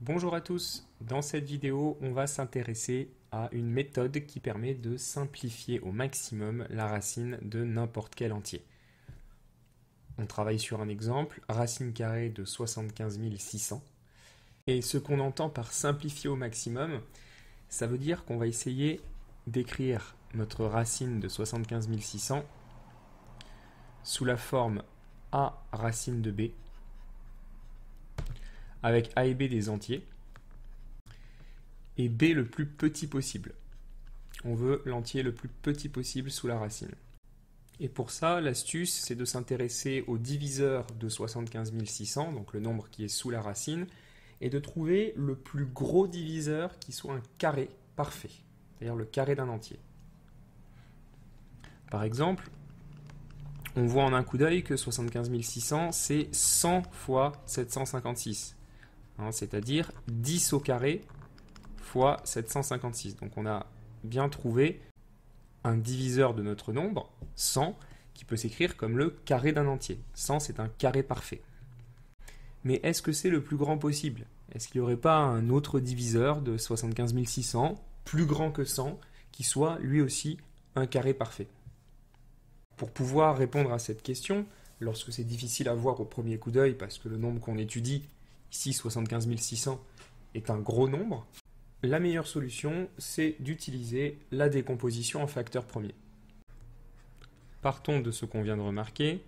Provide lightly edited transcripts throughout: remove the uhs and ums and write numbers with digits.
Bonjour à tous, dans cette vidéo on va s'intéresser à une méthode qui permet de simplifier au maximum la racine de n'importe quel entier. On travaille sur un exemple, racine carrée de 75 600. Et ce qu'on entend par simplifier au maximum, ça veut dire qu'on va essayer d'écrire notre racine de 75 600 sous la forme a racine de b, avec a et b des entiers, et b le plus petit possible. On veut l'entier le plus petit possible sous la racine. Et pour ça, l'astuce, c'est de s'intéresser au diviseur de 75 600, donc le nombre qui est sous la racine, et de trouver le plus gros diviseur qui soit un carré parfait, c'est-à-dire le carré d'un entier. Par exemple, on voit en un coup d'œil que 75 600, c'est 100 fois 756, c'est-à-dire 10 au carré fois 756. Donc on a bien trouvé un diviseur de notre nombre, 100, qui peut s'écrire comme le carré d'un entier. 100, c'est un carré parfait. Mais est-ce que c'est le plus grand possible? Est-ce qu'il n'y aurait pas un autre diviseur de 75 600, plus grand que 100, qui soit lui aussi un carré parfait? Pour pouvoir répondre à cette question, lorsque c'est difficile à voir au premier coup d'œil, parce que le nombre qu'on étudie, ici 75 600, est un gros nombre, la meilleure solution, c'est d'utiliser la décomposition en facteurs premiers. Partons de ce qu'on vient de remarquer,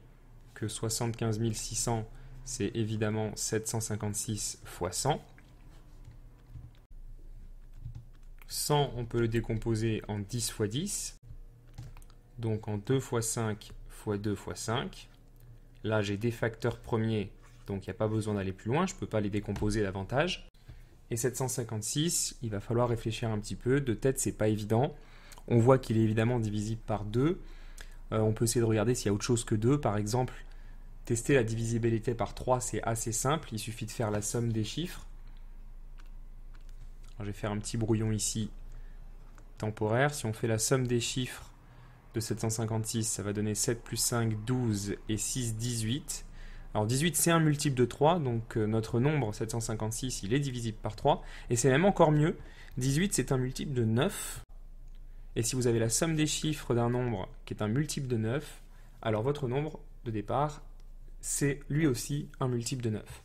que 75 600, c'est évidemment 756 fois 100. 100, on peut le décomposer en 10 fois 10, donc en 2 fois 5 fois 2 fois 5. Là, j'ai des facteurs premiers, donc il n'y a pas besoin d'aller plus loin, je ne peux pas les décomposer davantage. Et 756, il va falloir réfléchir un petit peu. De tête, c'est pas évident. On voit qu'il est évidemment divisible par 2. On peut essayer de regarder s'il y a autre chose que 2. Par exemple, tester la divisibilité par 3, c'est assez simple. Il suffit de faire la somme des chiffres. Alors, je vais faire un petit brouillon ici, temporaire. Si on fait la somme des chiffres de 756, ça va donner 7 plus 5, 12 et 6, 18. Alors 18, c'est un multiple de 3, donc notre nombre 756, il est divisible par 3. Et c'est même encore mieux, 18, c'est un multiple de 9. Et si vous avez la somme des chiffres d'un nombre qui est un multiple de 9, alors votre nombre de départ, c'est lui aussi un multiple de 9.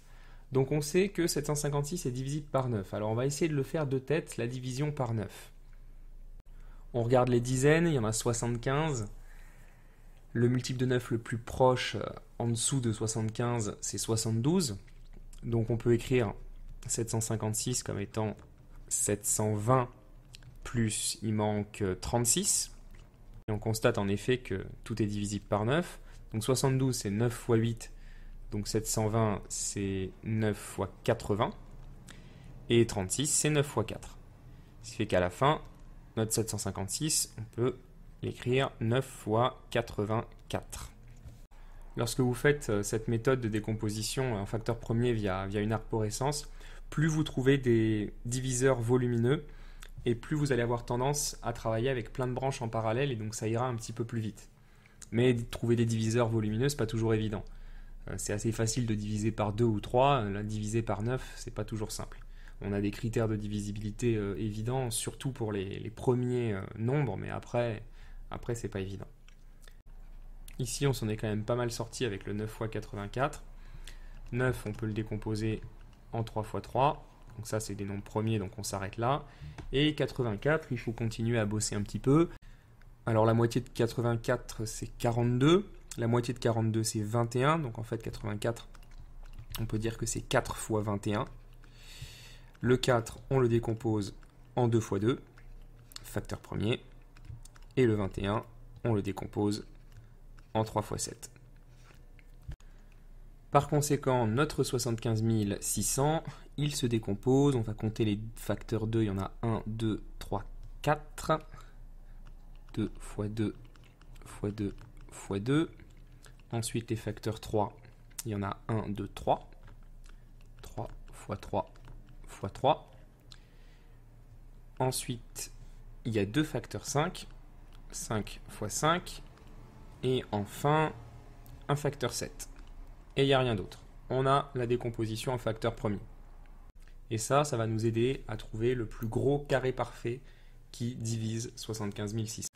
Donc on sait que 756 est divisible par 9. Alors on va essayer de le faire de tête, la division par 9. On regarde les dizaines, il y en a 75. Le multiple de 9 le plus proche en dessous de 75, c'est 72. Donc on peut écrire 756 comme étant 720 plus il manque 36. Et on constate en effet que tout est divisible par 9. Donc 72 c'est 9 fois 8, donc 720 c'est 9 fois 80. Et 36 c'est 9 fois 4. Ce qui fait qu'à la fin, notre 756, on peut l'écrire 9 fois 84. Lorsque vous faites cette méthode de décomposition en facteur premier via une arborescence, plus vous trouvez des diviseurs volumineux et plus vous allez avoir tendance à travailler avec plein de branches en parallèle et donc ça ira un petit peu plus vite. Mais trouver des diviseurs volumineux, c'est pas toujours évident. C'est assez facile de diviser par 2 ou 3, diviser par 9, c'est pas toujours simple. On a des critères de divisibilité évidents, surtout pour les premiers nombres, mais après c'est pas évident. Ici, on s'en est quand même pas mal sorti avec le 9 fois 84. 9, on peut le décomposer en 3 fois 3. Donc ça, c'est des nombres premiers, donc on s'arrête là. Et 84, il faut continuer à bosser un petit peu. Alors la moitié de 84, c'est 42. La moitié de 42, c'est 21. Donc en fait, 84, on peut dire que c'est 4 fois 21. Le 4, on le décompose en 2 fois 2, facteur premier. Et le 21, on le décompose en 3 fois 7. Par conséquent, notre 75 600, il se décompose. On va compter les facteurs 2. Il y en a 1, 2, 3, 4. 2 fois 2 fois 2 fois 2. Ensuite, les facteurs 3. Il y en a 1, 2, 3. 3 fois 3 fois 3. Ensuite, il y a deux facteurs 5. 5 fois 5. Et enfin, un facteur 7. Et il n'y a rien d'autre. On a la décomposition en facteur premier. Et ça va nous aider à trouver le plus gros carré parfait qui divise 75 600.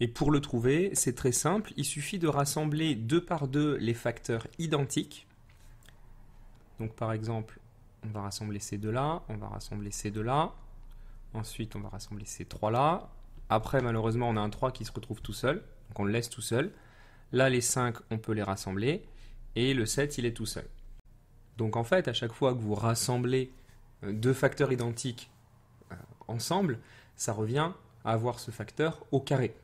Et pour le trouver, c'est très simple, il suffit de rassembler 2 par 2 les facteurs identiques. Donc par exemple, on va rassembler ces deux-là, on va rassembler ces deux-là, ensuite on va rassembler ces trois-là. Après, malheureusement, on a un 3 qui se retrouve tout seul, donc on le laisse tout seul. Là, les 5, on peut les rassembler, et le 7, il est tout seul. Donc en fait, à chaque fois que vous rassemblez 2 facteurs identiques ensemble, ça revient à avoir ce facteur au carré.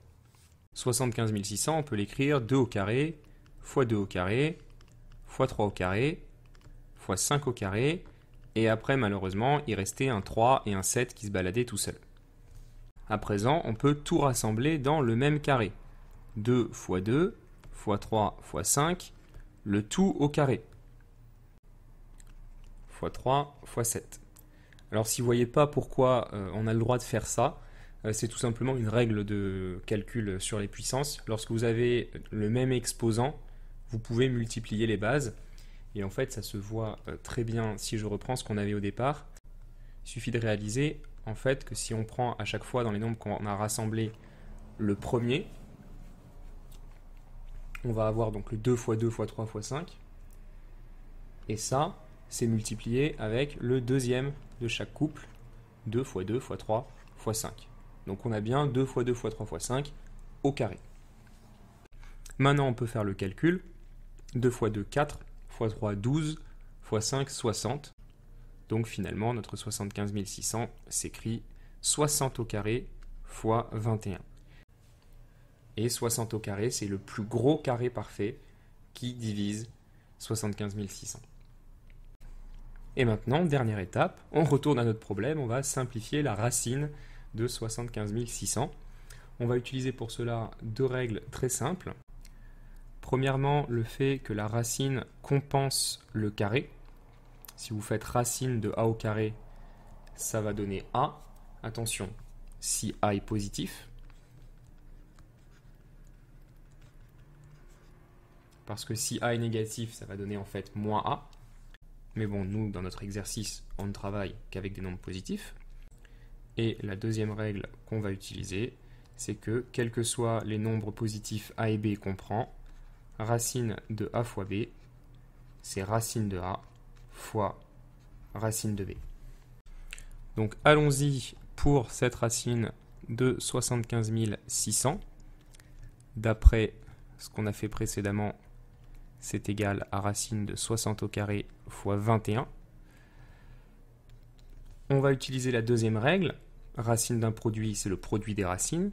75 600, on peut l'écrire 2 au carré, fois 2 au carré, fois 3 au carré, fois 5 au carré, et après malheureusement il restait un 3 et un 7 qui se baladaient tout seuls. À présent, on peut tout rassembler dans le même carré. 2 fois 2, fois 3 fois 5, le tout au carré. Fois 3 fois 7. Alors si vous ne voyez pas pourquoi on a le droit de faire ça, c'est tout simplement une règle de calcul sur les puissances. Lorsque vous avez le même exposant, vous pouvez multiplier les bases. Et en fait, ça se voit très bien si je reprends ce qu'on avait au départ. Il suffit de réaliser en fait que si on prend à chaque fois dans les nombres qu'on a rassemblés le premier, on va avoir donc le 2 fois 2 fois 3 fois 5. Et ça, c'est multiplié avec le deuxième de chaque couple, 2 fois 2 fois 3 fois 5. Donc on a bien 2 fois 2 fois 3 fois 5 au carré. Maintenant on peut faire le calcul. 2 fois 2, 4, fois 3, 12, fois 5, 60. Donc finalement notre 75 600 s'écrit 60 au carré fois 21. Et 60 au carré, c'est le plus gros carré parfait qui divise 75 600. Et maintenant, dernière étape, on retourne à notre problème, on va simplifier la racine de 75 600. On va utiliser pour cela 2 règles très simples. Premièrement, le fait que la racine compense le carré. Si vous faites racine de a au carré, ça va donner a. Attention, si a est positif. Parce que si a est négatif, ça va donner en fait moins a. Mais bon, nous, dans notre exercice, on ne travaille qu'avec des nombres positifs. Et la deuxième règle qu'on va utiliser, c'est que, quels que soient les nombres positifs a et b qu'on prend, racine de a fois b, c'est racine de a fois racine de b. Donc allons-y pour cette racine de 75 600. D'après ce qu'on a fait précédemment, c'est égal à racine de 60 au carré fois 21. On va utiliser la deuxième règle. Racine d'un produit, c'est le produit des racines.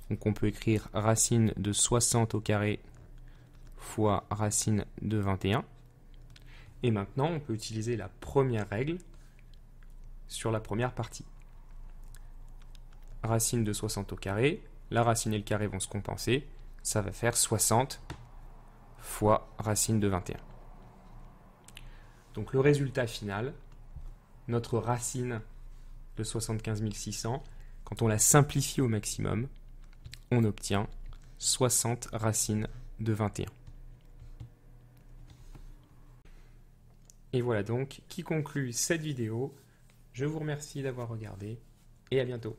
Donc on peut écrire racine de 60 au carré fois racine de 21. Et maintenant, on peut utiliser la première règle sur la première partie. Racine de 60 au carré, la racine et le carré vont se compenser. Ça va faire 60 fois racine de 21. Donc le résultat final, notre racine de 75 600, quand on la simplifie au maximum, on obtient 60 racines de 21. Et voilà donc qui conclut cette vidéo. Je vous remercie d'avoir regardé et à bientôt.